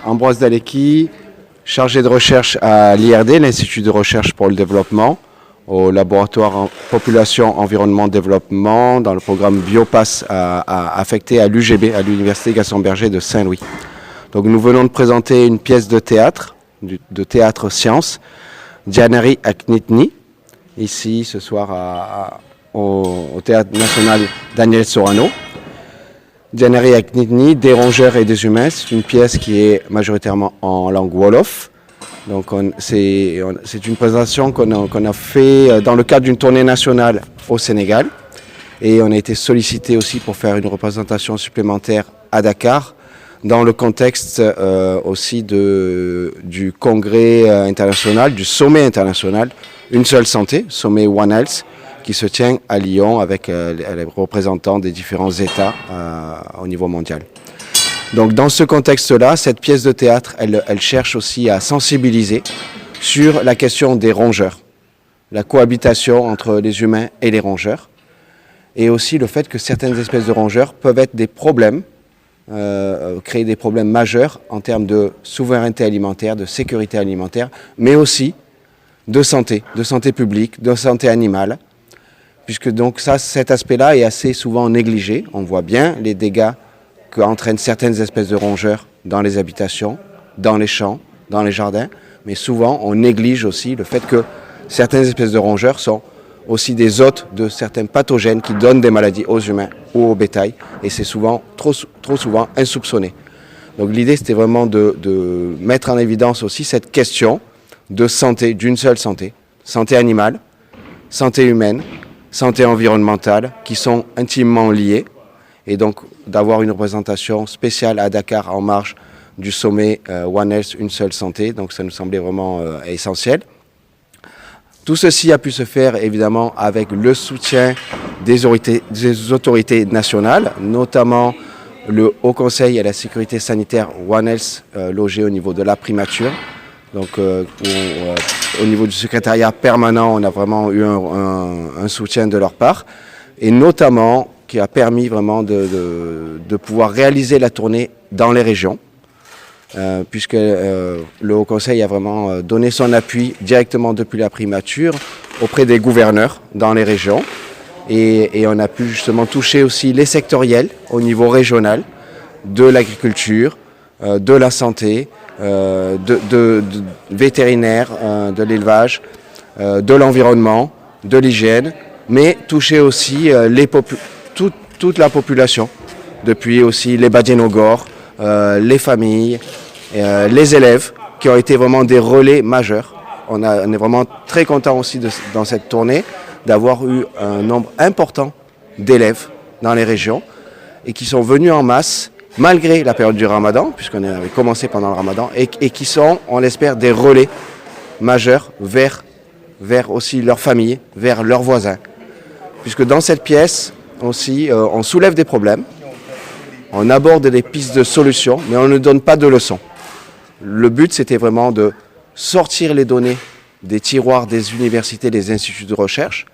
Ambroise Daleki, chargé de recherche à l'IRD, l'Institut de recherche pour le développement, au laboratoire Population, Environnement, Développement, dans le programme Biopass affecté à l'UGB, à l'Université Gaston Berger de Saint-Louis. Donc nous venons de présenter une pièce de théâtre science, Djanari Aknitni, ici ce soir au Théâtre National Daniel Sorano. Djanari Aknitni, des rongeurs et des humains, c'est une pièce qui est majoritairement en langue Wolof. Donc c'est une présentation qu'on a fait dans le cadre d'une tournée nationale au Sénégal. Et on a été sollicité aussi pour faire une représentation supplémentaire à Dakar, dans le contexte aussi du congrès international, du sommet international, Une seule santé, sommet One Health, qui se tient à Lyon avec les représentants des différents États au niveau mondial. Donc dans ce contexte-là, cette pièce de théâtre, elle cherche aussi à sensibiliser sur la question des rongeurs, la cohabitation entre les humains et les rongeurs, et aussi le fait que certaines espèces de rongeurs peuvent être des problèmes, créer des problèmes majeurs en termes de souveraineté alimentaire, de sécurité alimentaire, mais aussi de santé publique, de santé animale, puisque donc cet aspect-là est assez souvent négligé. On voit bien les dégâts qu'entraînent certaines espèces de rongeurs dans les habitations, dans les champs, dans les jardins, mais souvent on néglige aussi le fait que certaines espèces de rongeurs sont aussi des hôtes de certains pathogènes qui donnent des maladies aux humains ou au bétail, et c'est souvent, trop souvent insoupçonné. Donc l'idée c'était vraiment de mettre en évidence aussi cette question de santé, d'une seule santé, santé animale, santé humaine, santé environnementale, qui sont intimement liées, et donc d'avoir une représentation spéciale à Dakar en marge du sommet One Health, Une seule santé, donc ça nous semblait vraiment essentiel. Tout ceci a pu se faire évidemment avec le soutien des autorités nationales, notamment le Haut Conseil à la sécurité sanitaire One Health logé au niveau de la primature. Donc au niveau du secrétariat permanent, on a vraiment eu un soutien de leur part, et notamment qui a permis vraiment de pouvoir réaliser la tournée dans les régions, puisque le Haut Conseil a vraiment donné son appui directement depuis la primature auprès des gouverneurs dans les régions, et on a pu justement toucher aussi les sectoriels au niveau régional, de l'agriculture, de la santé, de vétérinaire, de l'élevage, de l'environnement, de l'hygiène, mais toucher aussi toute la population, depuis aussi les Badiénogor, les familles, les élèves, qui ont été vraiment des relais majeurs. On est vraiment très content aussi dans cette tournée d'avoir eu un nombre important d'élèves dans les régions, et qui sont venus en masse malgré la période du Ramadan, puisqu'on avait commencé pendant le Ramadan, et qui sont, on l'espère, des relais majeurs vers aussi leurs familles, vers leurs voisins. Puisque dans cette pièce aussi, on soulève des problèmes, on aborde des pistes de solutions, mais on ne donne pas de leçons. Le but, c'était vraiment de sortir les données des tiroirs des universités, des instituts de recherche,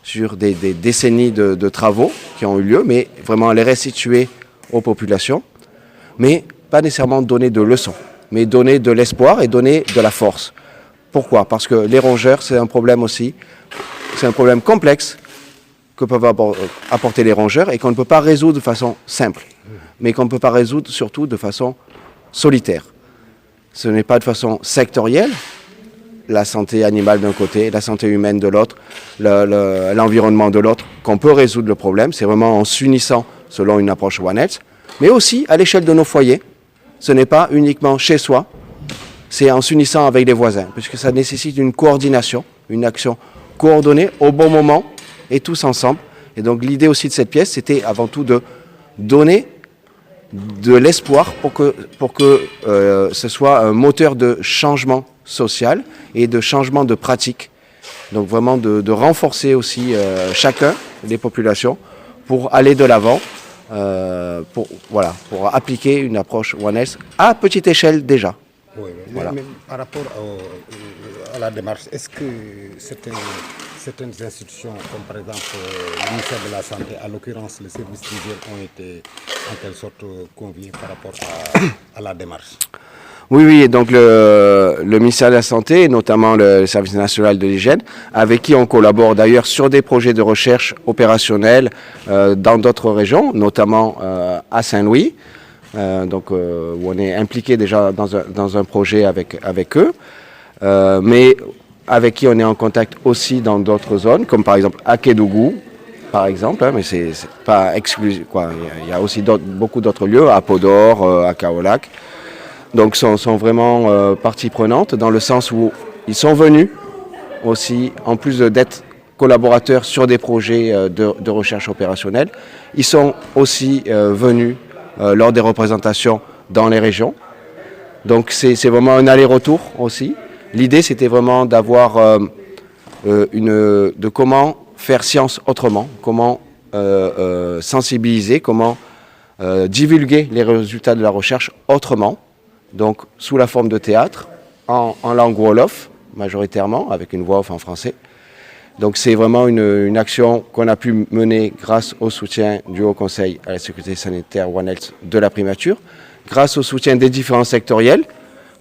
sur des décennies de travaux qui ont eu lieu, mais vraiment les restituer aux populations, mais pas nécessairement donner de leçons, mais donner de l'espoir et donner de la force. Pourquoi? Parce que les rongeurs, c'est un problème aussi, c'est un problème complexe que peuvent apporter les rongeurs, et qu'on ne peut pas résoudre de façon simple, mais qu'on ne peut pas résoudre surtout de façon solitaire. Ce n'est pas de façon sectorielle, la santé animale d'un côté, la santé humaine de l'autre, l'environnement de l'autre, qu'on peut résoudre le problème. C'est vraiment en s'unissant selon une approche One Health, mais aussi à l'échelle de nos foyers. Ce n'est pas uniquement chez soi, c'est en s'unissant avec les voisins, puisque ça nécessite une coordination, une action coordonnée au bon moment et tous ensemble. Et donc l'idée aussi de cette pièce, c'était avant tout de donner de l'espoir pour que ce soit un moteur de changement social et de changement de pratique. Donc vraiment de renforcer aussi chacun, les populations, pour aller de l'avant, pour appliquer une approche One Health à petite échelle déjà. Oui, Voilà. mais par rapport à la démarche, est-ce que certaines institutions, comme par exemple le ministère de la Santé, à l'occurrence le service d'hygiène, ont été en quelque sorte conviés par rapport à la démarche? Oui, oui, donc le ministère de la Santé, et notamment le Service national de l'hygiène, avec qui on collabore d'ailleurs sur des projets de recherche opérationnels dans d'autres régions, notamment à Saint-Louis, où on est impliqué déjà dans un projet avec eux, mais avec qui on est en contact aussi dans d'autres zones, comme par exemple à Kédougou, par exemple, mais c'est pas exclusif, quoi. Il y a aussi beaucoup d'autres lieux, à Podor, à Kaolack. Donc sont vraiment partie prenante dans le sens où ils sont venus aussi, en plus d'être collaborateurs sur des projets de recherche opérationnelle, ils sont aussi venus lors des représentations dans les régions. Donc c'est vraiment un aller-retour aussi. L'idée c'était vraiment d'avoir de comment faire science autrement, comment sensibiliser, comment divulguer les résultats de la recherche autrement. Donc sous la forme de théâtre, en langue wolof, majoritairement, avec une voix off en français. Donc c'est vraiment une action qu'on a pu mener grâce au soutien du Haut Conseil à la sécurité sanitaire One Health de la primature, grâce au soutien des différents sectoriels,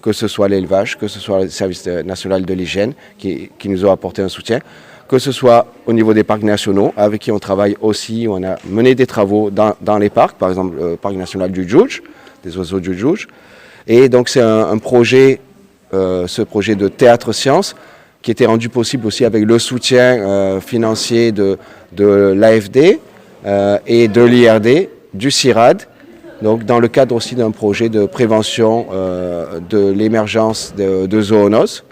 que ce soit l'élevage, que ce soit le Service national de l'hygiène qui nous a apporté un soutien, que ce soit au niveau des parcs nationaux, avec qui on travaille aussi, on a mené des travaux dans les parcs, par exemple le parc national du Djoudj, des oiseaux du Djoudj. Et donc c'est un projet, ce projet de théâtre-science, qui était rendu possible aussi avec le soutien financier de l'AFD et de l'IRD, du CIRAD, donc dans le cadre aussi d'un projet de prévention de l'émergence de zoonoses.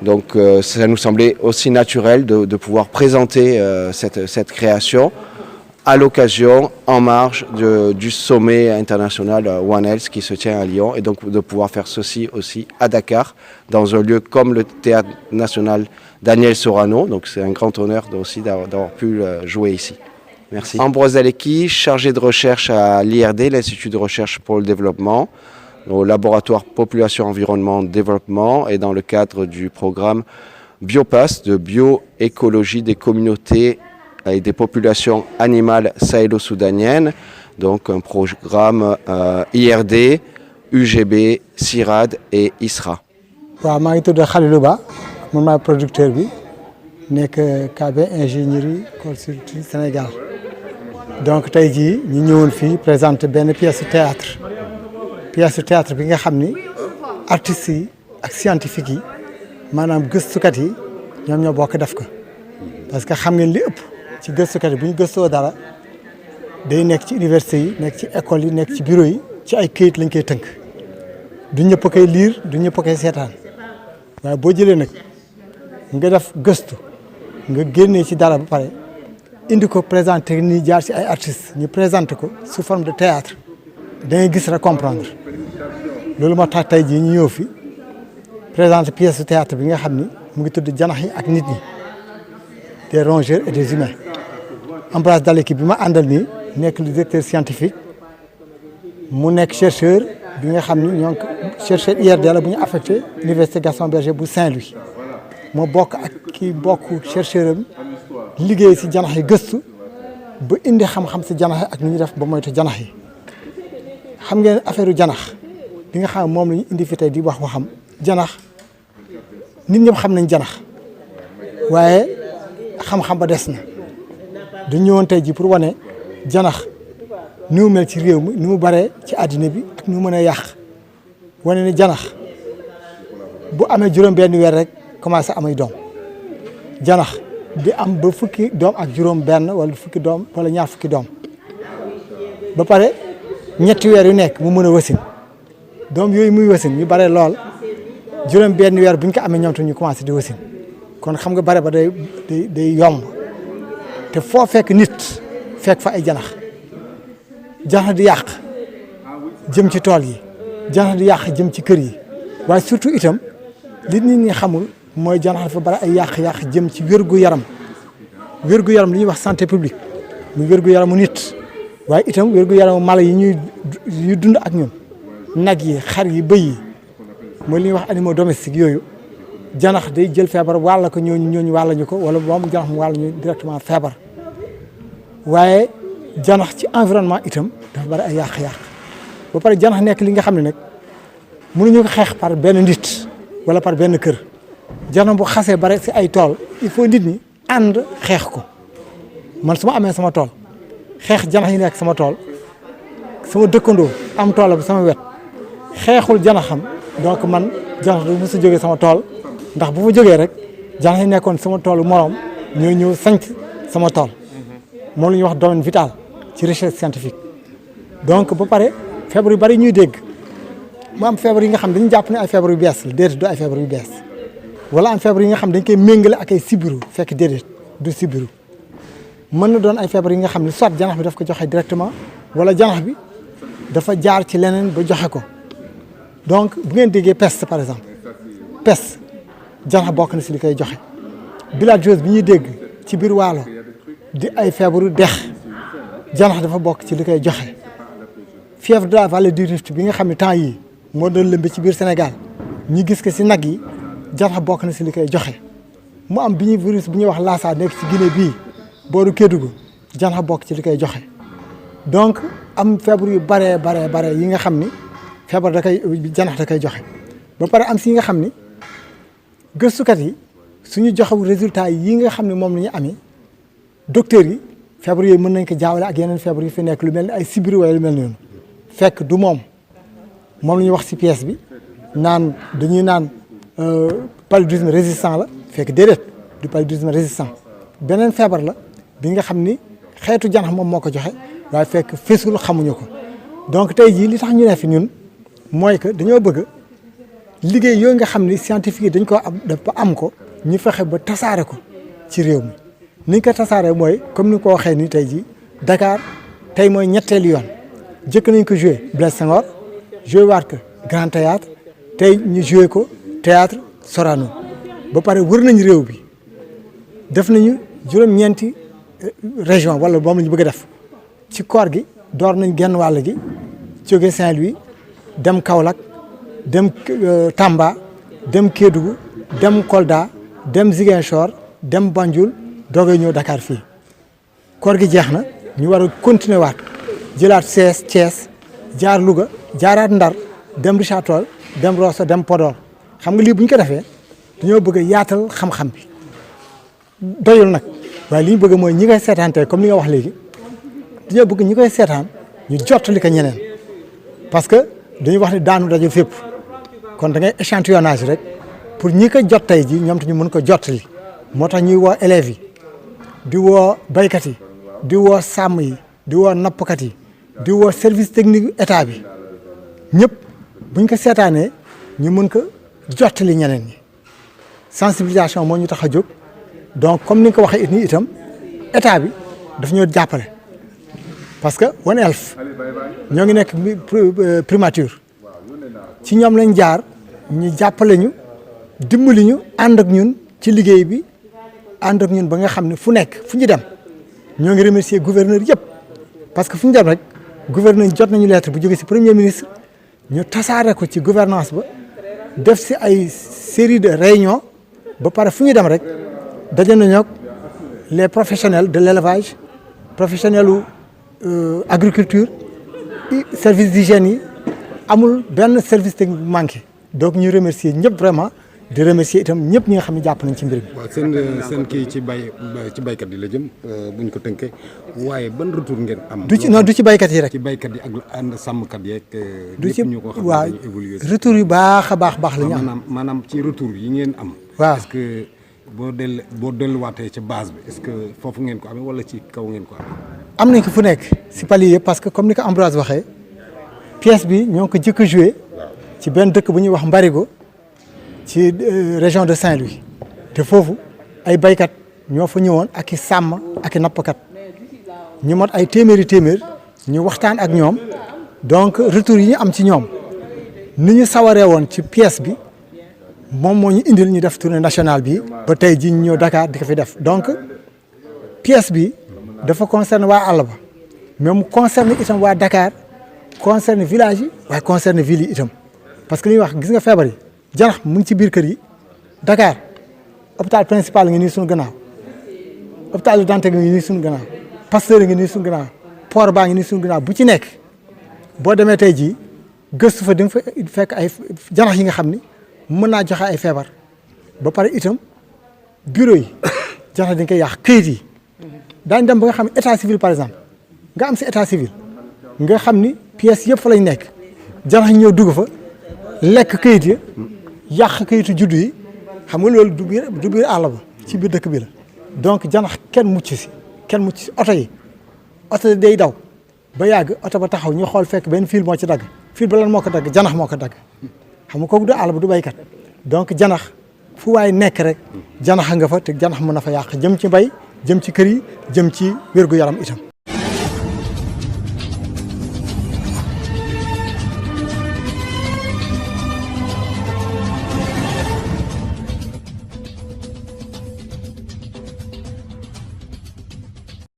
Donc ça nous semblait aussi naturel de pouvoir présenter cette création à l'occasion, en marge du sommet international One Health qui se tient à Lyon, et donc de pouvoir faire ceci aussi à Dakar, dans un lieu comme le Théâtre national Daniel Sorano. Donc c'est un grand honneur aussi d'avoir pu jouer ici. Merci. Ambroise Daleki, chargé de recherche à l'IRD, l'Institut de recherche pour le développement, au laboratoire Population, Environnement, Développement, et dans le cadre du programme Biopass de bioécologie des communautés et des populations animales sahélo-soudaniennes, donc un programme IRD, UGB, CIRAD et ISRA. waaw maa ngi tudd Khalilou Ba man maay producteur bi nekk KB ingénierie consulting Sénégal donc tey jii ñu ñëwoon fii présenter benn pièce de théâtre bi nga xam ni artistes yi ak scientifiques yi maanaam gëstukat yi ñoom ñoo bokk def ko parce que xam ngeen li ëpp ci gëstukat yi bu ñu gëstoo dara day nekk ci université yi nekk ci école yi nekk ci bureau yi ci ay këyit lañ koy tënk du ñëpp a koy lire du ñëpp a koy seetaan waaye boo jëlee nag nga def gëstu nga génnee ci dara ba pare indi ko présenté ni jaar ci ay artistes ñu présenté ko sous forme de théâtre da ngay gis rek comprendre loolu moo tax tey jii ñu ñëw fi présenter pièce de théâtre bi nga xam ni mu ngi tudd janax yi ak nit ñi des rongeurs et des humains. Ambroise Daleki bi ma àndal nii nekk le directeur scientifique mu nekk chercheur bi nga xam ni ñoo chercheur IRD la bu ñu affecté Université Gaston Berger bu Saint-Louis moo bokk ak kii bokk chercheur am liggéey si janax yi gëstu ba indi xam-xam si janax yi ak ni ñu def ba moytu janax yi xam ngeen affaire janax bi nga xam moom la ñu indi fi tey di wax waxam janax nit ñëpp xam nañ janax waaye xam-xam ba des na du ñëwoon tey ji pour wane janax ni mu mel ci réew mi ni mu baree ci àddina bi ak ni mu mën a yàq wane ni janax bu amee juróom-benn weer rek commencé amay doom janax di am ba fukki doom ak juróom-benn wala fukki doom wala ñaar fukki doom ba pare ñetti weer yu nekk mu mën a wasin doom yooyu muy wasin ñu bare lool juróom-benn weer bu ñu ko amee ñoom tam ñu commencé di wasin kon xam nga bare ba day yomb te foo fekk nit fekk fa ay janax di yàq jëm ci tool yi janax di yàq jëm ci kër yi waaye surtout itam li nit ñi xamul mooy janax dafa bari ay yàq jëm ci wér-gu-yaram li ñuy wax santé publique muy wér-gu-yaramu nit waaye itam wér-gu-yaramu mala yi ñuy dund ak ñun nag yi xar yi bëy yi mooy li ñuy wax animaux domestiques yooyu janax day jël feebar wàll ko ñooñu wàll ñu ko wala moom janax mu wàll ñu directement feebar waaye janax ci environnement itam dafa bari ay yàq-yàq ba pare janax nekk li nga xam ne nag mënuñu ko xeex par benn nit wala par benn kër janax bu xasee bare si ay tool il faut nit ñi ànd xeex ko man su ma amee sama tool xeex janax yi nekk sama tool sama dëkkandoo am tool bu sama wet xeexul janaxam donc man janax du mos a jógee sama tool ndax bu fa jógee rek janax yi nekkoon sama toolu moroom ñoo ñëw sanc sama tool moom la ñuy wax domaine vital ci recherche scientifique donc ba pare feebar yu bari ñuy dégg mu am feebar yi nga xam dañu jàpp ne ay feebar yu bees la déedéet du ay feebar yu bees wala am feebar yi nga xam dañ koy méngale ak ay sibiru fekk déedéet du sibiru mën na doon ay feebar yi nga xam ne soit janax bi daf ko joxe directement wala janax bi dafa jaar ci leneen ba joxe ko donc bu ngeen déggee peste par exemple peste janax bokk na si li koy joxe bilharziose bi ñuy dégg ci biir waalo di ay feebaru dex janax dafa bokk ci li koy joxe fièvre de la vallée du Rift bi nga xam ne temps yii moo doon lëmbe ci biir Sénégal ñu gis ko si nag yi janax bokk na si li koy joxe mu am bi ñuy virus bi ñuy wax Lassa nekk ci Guinée bii booru Kédougou janax bokk ci li koy joxe donc am feebar yu bare yi nga xam ni feebar da koy janax da koy joxe ba pare am si yi nga xam ni gëstukat yi suñu joxewu résultat yi nga xam ne moom la ñu amee docteurs yi feebar yooyu mën nañ ko jaawale ak yeneen feebar yi fi nekk lu mel ni ay sibiru wala lu mel noonu fekk du moom la ñuy wax si pièce bi naan dañuy naan paludisme résistant la fekk déedéet du paludisme résistant beneen feebar la bi nga xam ni xeetu janax moom moo ko joxe waaye fekk fesul xamuñu ko donc tey jii li tax ñu ne fi ñun mooy que dañoo bëgg liggéey yooyu nga xam ni scientifique yi dañ ko am dafa am ko ñu fexe ba tasaare ko ci réew mi ni ñu ko tasaare mooy comme ni ko waxee ni tey jii Dakar tey mooy ñetteelu yoon jëkk nañ ko joué Blaise Senghor joué waat ko Grand Théâtre tey ñu joué ko Théâtre Sorano ba pare wër nañ réew bi def nañu juróom-ñeenti région wala moom la ñu bëgg a def ci koor gi door nañ genn wàll gi jóge Saint-Louis dem Kaolack dem Tamba dem Kédougou dem Kolda dem Ziguinchor dem Banjul doogay ñëw Dakar fii koor gi jeex na ñu war a continuer waat jëlaat Thiès jaar Louga jaaraat Ndar dem Richard Toll dem Rosso dem Podor xam nga lii bu ñu ko defee dañoo bëgg a yaatal xam-xam bi doyul nag waaye li ñu bëgg mooy ñi koy seetaan tey comme li nga wax léegi dañoo bëgg ñi koy seetaan ñu jottali ko ñeneen parce que dañuy wax ne daanu dajul fépp kon da ngay échantillonnage rek pour ñi ko jot tey ji ñoom te ñu mën ko jottali moo tax ñuy woo élèves yi di woo baykat yi di woo sàmm yi di woo nappkat yi di woo service technique état bi ñëpp buñ ko seetaanee ñu mën ko jottali ñeneen ñi sensibilisation moo ñu tax a jóg donc comme ni nga ko waxee nii itam état bi daf ñoo jàppale parce que One Health ñoo ngi nekk primature ci ñoom lañ jaar ñu jàppale ñu dimbali ñu ànd ak ñun ci liggéey bi ànd ak ñun ba nga xam ne fu nekk fu ñu dem ñoo ngi remercier gouverneur yëpp parce que fu ñu dem rek gouverneur jot nañu lettre bu jógee ci premier ministre ñu tasaare ko ci gouvernance ba def ci ay série de réunions ba pare fu ñu dem rek daje nañoo ak les professionnels de l'élevage professionnels agriculture service d'hygiène yi amul benn service technique bu manqué donc ñu remercier ñëpp vraiment di remercier itam ñëpp ñi nga xam ne jàpp nañ ci mbir mi. waaw seen kii ci baykat yi la jëm buñ ko tënkee waaye ban retour ngeen am. du ci baykat yi rek. ci baykat yi ak ànd sàmmkat yeeg. du ci ñu ko xam waaw dañuy évoluer. retour yu baax a baax la ñu am. maanaam ci retour yi ngeen am. waaw est-ce que boo delluwaatee ci base bi est-ce que foofu ngeen ko amee wala ci kaw ngeen ko amee. am nañ ko fu nekk si palier yëpp parce que comme ni ko Ambroise waxee pièce bi ñoo ngi ko jëkk a joué ci benn dëkk bu ñuy wax Mbarigo ci région de Saint-Louis te foofu ay baykat ñoo fa ñëwoon ak i sàmm ak i nappkat ñu mot ay téeméer ñu waxtaan ak ñoom donc retour yi ñu am ci ñoom ni ñu sawaree woon ci pièce bi moom moo ñu indil ñu def tournée nationale bi ba tey ji ñu ñëw Dakar di ko fi def donc pièce bi dafa concerne waa àll ba mais mu concerne itam waa Dakar concerne village yi waaye concerne ville yi itam parce que li ñuy wax gis nga feebar yi janax mu ngi ci biir kër yi Dakar hôpital principal ngi nii suñu gannaaw hôpital Dantec ngi nii suñu gannaaw Pasteur ngi nii suñu gannaaw port baa ngi nii suñu gannaaw bu ci nekk boo demee tey jii gëstu fa di nga fa fekk ay janax yi nga xam ni mën naa joxe ay feebar ba pare itam bureau yi janax dañ koy yàq këyit yi daañ dem ba nga xam ne état civil par exemple nga am si état civil nga xam ni pièces yëpp fa lañ nekk janax ñëw dugg fa lekk këyit yi yàq këyitu juddu yi xam nga loolu du biir àll ba ci biir dëkk bi la donc janax kenn mucc si oto yi oto day daw ba yàgg oto ba taxaw ñu xool fekk benn fil moo ci dagg fil ba lan moo ko dagg janax moo ko dagg xam nga kooku du àll ba du baykat donc janax fu waay nekk rek janax nga fa te janax mën na fa yàq jëm ci mbay jëm ci kër yi jëm ci wér-gu-yaram itam